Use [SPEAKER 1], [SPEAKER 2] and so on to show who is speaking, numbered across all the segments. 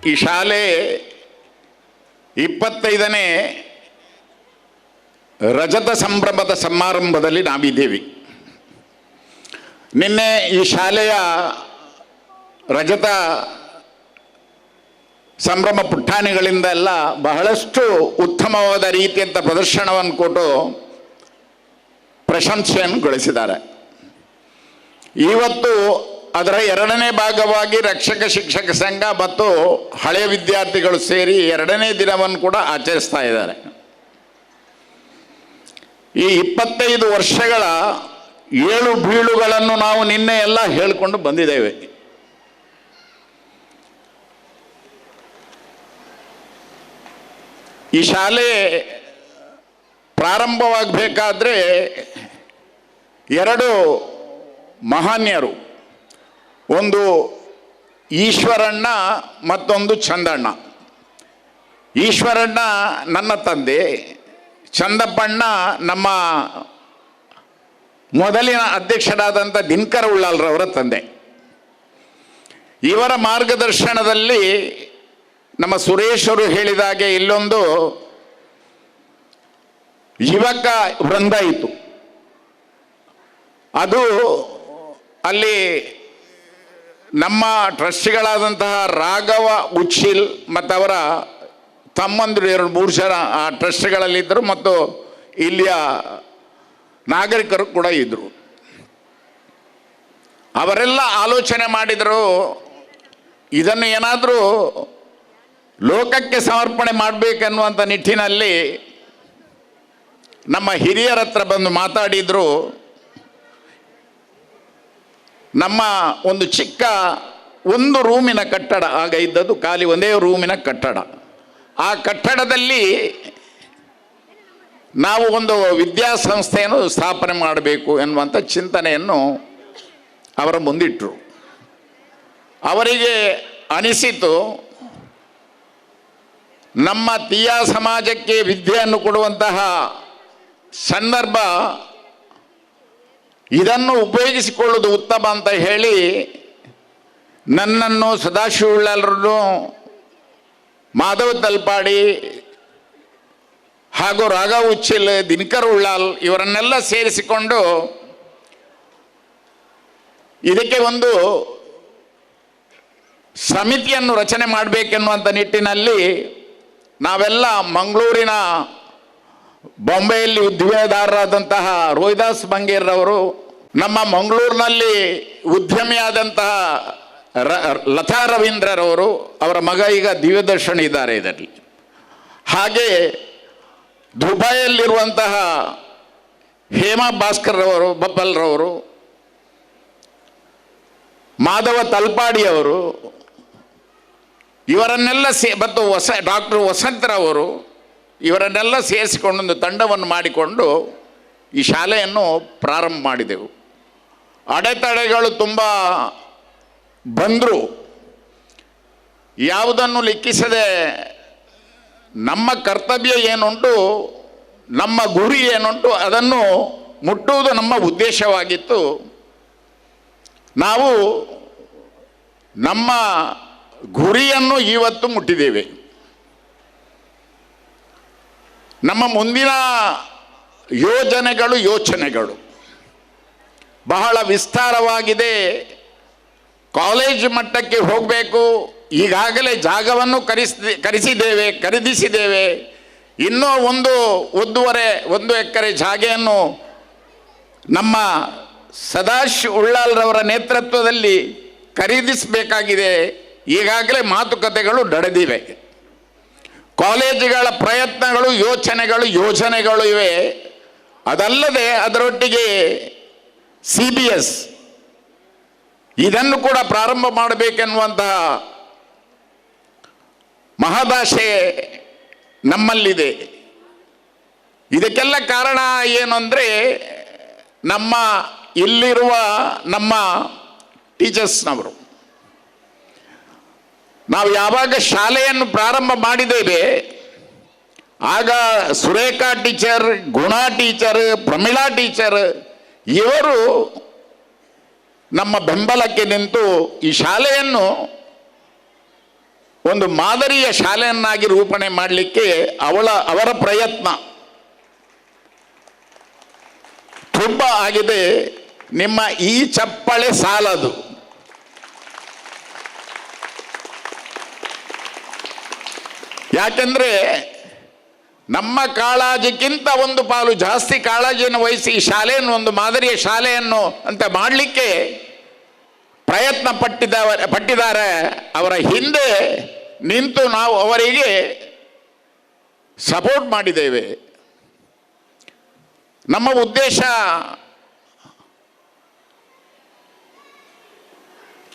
[SPEAKER 1] ಈ ಶಾಲೆ 25ನೇ ರಜತ ಸಂಭ್ರಮದ ಸಮಾರಂಭದಲ್ಲಿ ನಾವಿದ್ದೇವೆ. ನಿನ್ನೆ ಈ ಶಾಲೆಯ ರಜತ ಸಂಭ್ರಮ ಪುಟ್ಟಾಣಿಗಳಿಂದ ಎಲ್ಲ ಬಹಳಷ್ಟು ಉತ್ತಮವಾದ ರೀತಿಯಂಥ ಪ್ರದರ್ಶನವನ್ನು ಕೊಟ್ಟು ಪ್ರಶಂಸೆಯನ್ನು ಗಳಿಸಿದ್ದಾರೆ. ಇವತ್ತು ಅದರ 2ನೇ ಭಾಗವಾಗಿ ರಕ್ಷಕ ಶಿಕ್ಷಕ ಸಂಘ ಮತ್ತು ಹಳೆಯ ವಿದ್ಯಾರ್ಥಿಗಳು ಸೇರಿ 2ನೇ ದಿನವನ್ನು ಕೂಡ ಆಚರಿಸ್ತಾ ಇದ್ದಾರೆ. ಈ 25 ವರ್ಷಗಳ ಏಳು ಬೀಳುಗಳನ್ನು ನಾವು ನಿನ್ನೆ ಎಲ್ಲ ಹೇಳಿಕೊಂಡು ಬಂದಿದ್ದೇವೆ. ಈ ಶಾಲೆ ಪ್ರಾರಂಭವಾಗಬೇಕಾದ್ರೆ 2 ಮಹಾನ್ಯರು, ಒಂದು ಈಶ್ವರಣ್ಣ ಮತ್ತೊಂದು ಚಂದಣ್ಣ. ಈಶ್ವರಣ್ಣ ನನ್ನ ತಂದೆ, ಚಂದಪ್ಪಣ್ಣ ನಮ್ಮ ಮೊದಲಿನ ಅಧ್ಯಕ್ಷರಾದಂಥ ದಿನಕರ ಉಳ್ಳಾಲ್ರವರ ತಂದೆ. ಇವರ ಮಾರ್ಗದರ್ಶನದಲ್ಲಿ ನಮ್ಮ ಸುರೇಶರು ಹೇಳಿದಾಗೆ ಇಲ್ಲೊಂದು ಯುವಕ ವೃಂದ ಇತ್ತು. ಅದು ಅಲ್ಲಿ ನಮ್ಮ ಟ್ರಸ್ಟಿಗಳಾದಂತಹ ರಾಘವ ಉಚ್ಚಿಲ್ ಮತ್ತು ಅವರ ತಮ್ಮಂದಿರು 2-3 ಜನ ಆ ಟ್ರಸ್ಟ್ಗಳಲ್ಲಿದ್ದರು ಮತ್ತು ಇಲ್ಲಿಯ ನಾಗರಿಕರು ಕೂಡ ಇದ್ದರು. ಅವರೆಲ್ಲ ಆಲೋಚನೆ ಮಾಡಿದರು, ಇದನ್ನು ಏನಾದರೂ ಲೋಕಕ್ಕೆ ಸಮರ್ಪಣೆ ಮಾಡಬೇಕೆನ್ನುವಂಥ ನಿಟ್ಟಿನಲ್ಲಿ ನಮ್ಮ ಹಿರಿಯರ ಹತ್ರ ಬಂದು ಮಾತಾಡಿದರು. ನಮ್ಮ ಒಂದು ಚಿಕ್ಕ 1 ರೂಮಿನ ಕಟ್ಟಡ ಆಗ ಇದ್ದದ್ದು, ಖಾಲಿ 1 ರೂಮಿನ ಕಟ್ಟಡ. ಆ ಕಟ್ಟಡದಲ್ಲಿ ನಾವು ಒಂದು ವಿದ್ಯಾಸಂಸ್ಥೆಯನ್ನು ಸ್ಥಾಪನೆ ಮಾಡಬೇಕು ಎನ್ನುವಂಥ ಚಿಂತನೆಯನ್ನು ಅವರ ಮುಂದಿಟ್ಟರು. ಅವರಿಗೆ ಅನಿಸಿತು, ನಮ್ಮ ತೀಯ ಸಮಾಜಕ್ಕೆ ವಿದ್ಯೆಯನ್ನು ಕೊಡುವಂತಹ ಸಂದರ್ಭ, ಇದನ್ನು ಉಪಯೋಗಿಸಿಕೊಳ್ಳುವುದು ಉತ್ತಮ ಅಂತ ಹೇಳಿ ನನ್ನನ್ನು, ಸದಾಶಿವ ಉಳ್ಳಾಲರನ್ನು, ಮಾಧವ ತಲ್ಪಾಡಿ ಹಾಗೂ ರಾಘವ ಉಚ್ಚಿಲ್, ದಿನಕರ ಉಳ್ಳಾಲ್ ಇವರನ್ನೆಲ್ಲ ಸೇರಿಸಿಕೊಂಡು ಇದಕ್ಕೆ ಒಂದು ಸಮಿತಿಯನ್ನು ರಚನೆ ಮಾಡಬೇಕೆನ್ನುವಂಥ ನಿಟ್ಟಿನಲ್ಲಿ ನಾವೆಲ್ಲ ಮಂಗಳೂರಿನ, ಬಾಂಬೆಯಲ್ಲಿ ಉದ್ಯಮದಾರರಾದಂತಹ ರೋಹಿದಾಸ್ ಬಂಗೇರ್ರವರು, ನಮ್ಮ ಮಂಗಳೂರಿನಲ್ಲಿ ಉದ್ಯಮಿಯಾದಂತಹ ಲತಾ ರವೀಂದ್ರರವರು, ಅವರ ಮಗ ಈಗ ದಿವ್ಯದರ್ಶನ್ ಇದ್ದಾರೆ ಇದರಲ್ಲಿ. ಹಾಗೆ ದುಬೈಯಲ್ಲಿರುವಂತಹ ಹೇಮಾ ಭಾಸ್ಕರ್ ರವರು, ಬಬ್ಬಲ್ರವರು, ಮಾಧವ ತಲ್ಪಾಡಿಯವರು, ಇವರನ್ನೆಲ್ಲ ಮತ್ತು ಡಾಕ್ಟರ್ ವಸಂತರವರು, ಇವರನ್ನೆಲ್ಲ ಸೇರಿಸಿಕೊಂಡು ಒಂದು ತಂಡವನ್ನು ಮಾಡಿಕೊಂಡು ಈ ಶಾಲೆಯನ್ನು ಪ್ರಾರಂಭ ಮಾಡಿದೆವು. ಅಡೆತಡೆಗಳು ತುಂಬ ಬಂದರು. ಯಾವುದನ್ನು ಲೆಕ್ಕಿಸದೆ ನಮ್ಮ ಕರ್ತವ್ಯ ಏನುಂಟು, ನಮ್ಮ ಗುರಿ ಏನುಂಟು ಅದನ್ನು ಮುಟ್ಟುವುದು ನಮ್ಮ ಉದ್ದೇಶವಾಗಿತ್ತು. ನಾವು ನಮ್ಮ ಗುರಿಯನ್ನು ಇವತ್ತು ಮುಟ್ಟಿದ್ದೇವೆ. ನಮ್ಮ ಮುಂದಿನ ಯೋಚನೆಗಳು ಬಹಳ ವಿಸ್ತಾರವಾಗಿದೆ. ಕಾಲೇಜ್ ಮಟ್ಟಕ್ಕೆ ಹೋಗಬೇಕು. ಈಗಾಗಲೇ ಜಾಗವನ್ನು ಖರೀದಿಸಿದ್ದೇವೆ. ಇನ್ನೂ 1 ಎಕರೆ ಜಾಗೆಯನ್ನು ನಮ್ಮ ಸದಾಶಿವ ಉಳ್ಳಾಲ್ರವರ ನೇತೃತ್ವದಲ್ಲಿ ಖರೀದಿಸಬೇಕಾಗಿದೆ. ಈಗಾಗಲೇ ಮಾತುಕತೆಗಳು ನಡೆದಿವೆ. ಕಾಲೇಜುಗಳ ಪ್ರಯತ್ನಗಳು, ಯೋಜನೆಗಳು ಇವೆ. ಅದಲ್ಲದೆ ಅದರೊಟ್ಟಿಗೆ CBS ಇದನ್ನು ಕೂಡ ಪ್ರಾರಂಭ ಮಾಡಬೇಕೆನ್ನುವಂತಹ ಮಹದಾಶೆ ನಮ್ಮಲ್ಲಿದೆ. ಇದಕ್ಕೆಲ್ಲ ಕಾರಣ ಏನು ಅಂದರೆ, ನಮ್ಮ ಇಲ್ಲಿರುವ ನಮ್ಮ ಟೀಚರ್ಸ್ನವರು. ನಾವು ಯಾವಾಗ ಶಾಲೆಯನ್ನು ಪ್ರಾರಂಭ ಮಾಡಿದ್ದೇವೆ ಆಗ ಸುರೇಖಾ ಟೀಚರ್, ಗುಣಾ ಟೀಚರ್, ಪ್ರಮೀಳಾ ಟೀಚರ್ ಇವರು ನಮ್ಮ ಬೆಂಬಲಕ್ಕೆ ನಿಂತು ಈ ಶಾಲೆಯನ್ನು ಒಂದು ಮಾದರಿಯ ಶಾಲೆಯನ್ನಾಗಿ ರೂಪಣೆ ಮಾಡಲಿಕ್ಕೆ ಅವರ ಪ್ರಯತ್ನ ತುಂಬ ಆಗಿದೆ. ನಿಮ್ಮ ಈ ಚಪ್ಪಳೆ ಸಾಲದು. ಯಾಕೆಂದ್ರೆ ನಮ್ಮ ಕಾಳಜಿಗಿಂತ ಒಂದು ಪಾಲು ಜಾಸ್ತಿ ಕಾಳಜಿಯನ್ನು ವಹಿಸಿ ಈ ಶಾಲೆಯನ್ನು ಒಂದು ಮಾದರಿಯ ಶಾಲೆಯನ್ನು ಅಂತ ಮಾಡಲಿಕ್ಕೆ ಪ್ರಯತ್ನ ಪಟ್ಟಿದ್ದಾರೆ. ಅವರ ಹಿಂದೆ ನಿಂತು ನಾವು ಅವರಿಗೆ ಸಪೋರ್ಟ್ ಮಾಡಿದ್ದೇವೆ. ನಮ್ಮ ಉದ್ದೇಶ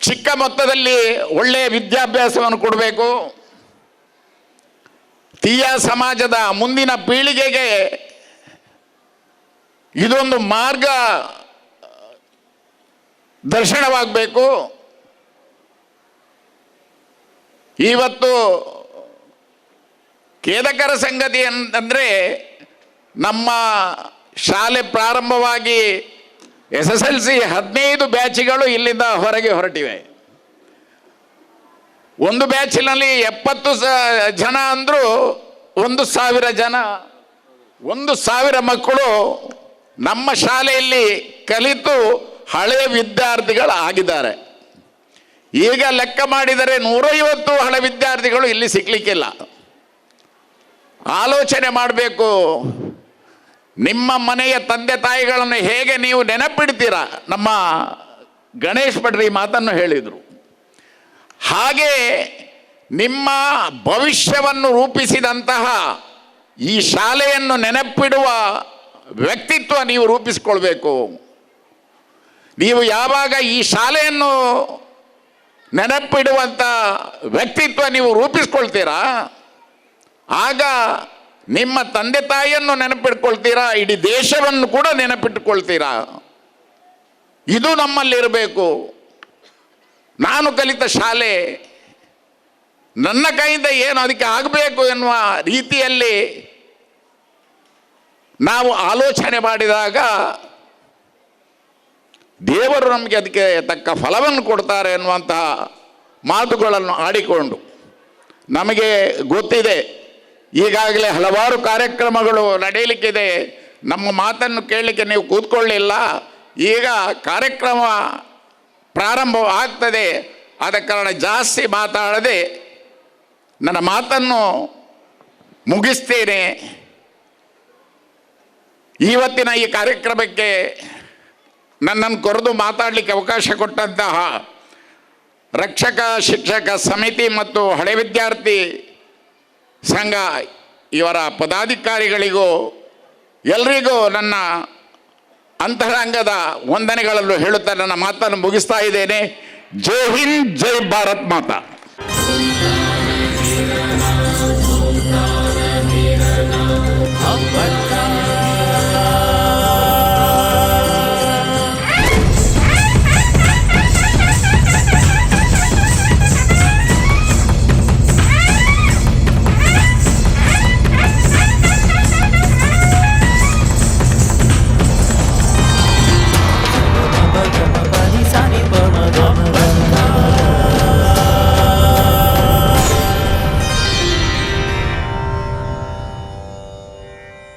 [SPEAKER 1] ಚಿಕ್ಕ ಮೊತ್ತದಲ್ಲಿ ಒಳ್ಳೆಯ ವಿದ್ಯಾಭ್ಯಾಸವನ್ನು ಕೊಡಬೇಕು, ತೀಯ ಸಮಾಜದ ಮುಂದಿನ ಪೀಳಿಗೆಗೆ ಇದೊಂದು ಮಾರ್ಗ ದರ್ಶನವಾಗಬೇಕು. ಇವತ್ತು ಖೇದಕರ ಸಂಗತಿ ಅಂತಂದರೆ ನಮ್ಮ ಶಾಲೆ ಪ್ರಾರಂಭವಾಗಿ SSLC 15 ಬ್ಯಾಚ್ಗಳು ಇಲ್ಲಿಂದ ಹೊರಗೆ ಹೊರಟಿವೆ. ಒಂದು ಬ್ಯಾಚಿನಲ್ಲಿ 70 ಜನ ಅಂದರೂ 1,000 ಜನ, 1,000 ಮಕ್ಕಳು ನಮ್ಮ ಶಾಲೆಯಲ್ಲಿ ಕಲಿತು ಹಳೆಯ ವಿದ್ಯಾರ್ಥಿಗಳಾಗಿದ್ದಾರೆ. ಈಗ ಲೆಕ್ಕ ಮಾಡಿದರೆ 150 ಹಳೆ ವಿದ್ಯಾರ್ಥಿಗಳು ಇಲ್ಲಿ ಸಿಗ್ಲಿಕ್ಕಿಲ್ಲ. ಆಲೋಚನೆ ಮಾಡಬೇಕು, ನಿಮ್ಮ ಮನೆಯ ತಂದೆ ತಾಯಿಗಳನ್ನು ಹೇಗೆ ನೀವು ನೆನಪಿಡ್ತೀರಾ. ನಮ್ಮ ಗಣೇಶ್ ಭಟ್ರು ಈ ಮಾತನ್ನು ಹೇಳಿದರು. ಹಾಗೆ ನಿಮ್ಮ ಭವಿಷ್ಯವನ್ನು ರೂಪಿಸಿದಂತಹ ಈ ಶಾಲೆಯನ್ನು ನೆನಪಿಡುವ ವ್ಯಕ್ತಿತ್ವ ನೀವು ರೂಪಿಸಿಕೊಳ್ಬೇಕು. ನೀವು ಯಾವಾಗ ಈ ಶಾಲೆಯನ್ನು ನೆನಪಿಡುವಂಥ ವ್ಯಕ್ತಿತ್ವ ನೀವು ರೂಪಿಸ್ಕೊಳ್ತೀರಾ, ಆಗ ನಿಮ್ಮ ತಂದೆ ತಾಯಿಯನ್ನು ನೆನಪಿಟ್ಕೊಳ್ತೀರಾ, ಇಡೀ ದೇಶವನ್ನು ಕೂಡ ನೆನಪಿಟ್ಟುಕೊಳ್ತೀರಾ. ಇದು ನಮ್ಮಲ್ಲಿರಬೇಕು. ನಾನು ಕಲಿತ ಶಾಲೆ ನನ್ನ ಕೈಯಿಂದ ಏನು ಅದಕ್ಕೆ ಆಗಬೇಕು ಎನ್ನುವ ರೀತಿಯಲ್ಲಿ ನಾವು ಆಲೋಚನೆ ಮಾಡಿದಾಗ ದೇವರು ನಮಗೆ ಅದಕ್ಕೆ ತಕ್ಕ ಫಲವನ್ನು ಕೊಡ್ತಾರೆ ಎನ್ನುವಂತಹ ಮಾತುಗಳನ್ನು ಆಡಿಕೊಂಡು ನಮಗೆ ಗೊತ್ತಿದೆ. ಈಗಾಗಲೇ ಹಲವಾರು ಕಾರ್ಯಕ್ರಮಗಳು ನಡೆಯಲಿಕ್ಕಿದೆ. ನಮ್ಮ ಮಾತನ್ನು ಕೇಳಲಿಕ್ಕೆ ನೀವು ಕೂತ್ಕೊಳ್ಳಿಲ್ಲ. ಈಗ ಕಾರ್ಯಕ್ರಮ ಪ್ರಾರಂಭ ಆಗ್ತದೆ. ಆದ ಕಾರಣ ಜಾಸ್ತಿ ಮಾತಾಡದೆ ನನ್ನ ಮಾತನ್ನು ಮುಗಿಸ್ತೇನೆ. ಇವತ್ತಿನ ಈ ಕಾರ್ಯಕ್ರಮಕ್ಕೆ ನನ್ನನ್ನು ಕರೆದು ಮಾತಾಡಲಿಕ್ಕೆ ಅವಕಾಶ ಕೊಟ್ಟಂತಹ ರಕ್ಷಕ ಶಿಕ್ಷಕ ಸಮಿತಿ ಮತ್ತು ಹಳೆ ವಿದ್ಯಾರ್ಥಿ ಸಂಘ ಇವರ ಪದಾಧಿಕಾರಿಗಳಿಗೂ ಎಲ್ರಿಗೂ ನನ್ನ ಅಂತರಂಗದ ವಂದನೆಗಳನ್ನು ಹೇಳುತ್ತಾ ನನ್ನ ಮಾತನ್ನು ಮುಗಿಸ್ತಾ ಇದ್ದೇನೆ. ಜೈ ಹಿಂದ್, ಜೈ ಭಾರತ್ ಮಾತಾ.